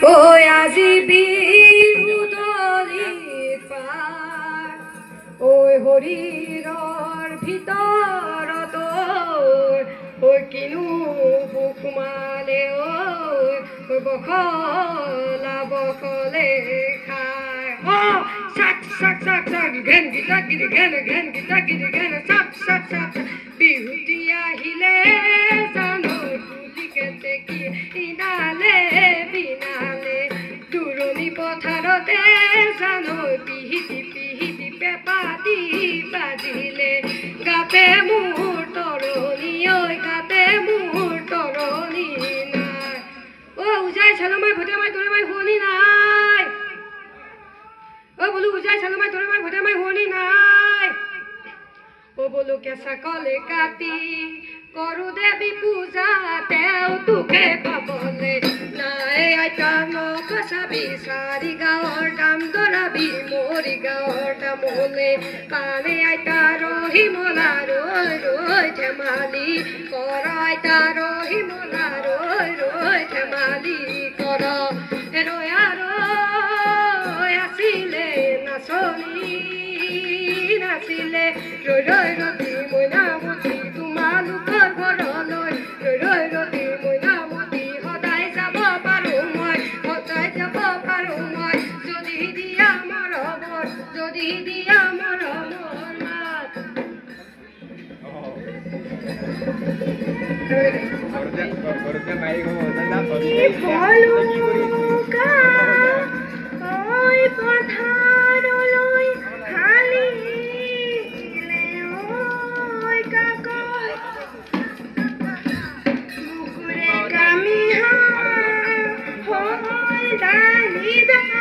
ঐ আজি বিহুদলি পাৰ ঐ শৰীৰৰ ভিতৰত ঐ কিনো সুখ মানে ঐ বখলা বখলে খায় চাক চাক চাক চাক ঘেন গীতা গিৰি ঘেন ঘেন গীতা গিৰি ঘেন চাক চাক চাক বিহুতি আহিলে জানো তুলি কেতে কি ইনালে বিনালে দূৰণি পথাৰতে জানো পিহিতি পিহিতি পেপাতি বাজিলে গাতে মোৰ তৰণি ঐ গাতে মোৰ তৰণি নাই উজাই চালমাই ভোটে মাই তৰে মাই শুৱনি নাই বোলো উজাই চালমাই তৰে মাই ভোটে মাই শুৱনি নাই বোলো কেঁচা কলে কাটি কৰো দেৱী পূজা তেওঁ তোকে পাবলে নাই আইতা নকচা বিচাৰি গাঁৱৰ দাম দৰাবি মৰি গাঁৱৰ দামলে পানে আইতা ৰহিমলা ৰৈ ৰৈ ধেমালি কৰ আইতা ৰহিমলা ৰৈ ৰৈ ধেমালি কৰ ৰৈ ৰৈ আছিলে নাচনি নাছিলে ৰৈ ৰৈ ৰতি মইনামতি তোমালোকৰ ঘৰলৈ ৰৈ ৰৈ ৰতি মইনামতি সদায় যাব পাৰোঁ মই সদায় যাব পাৰোঁ মই যদি দিয়া মৰমৰ যদি দিয়া মৰমৰ মাত পথাৰলৈ Dani, Dani.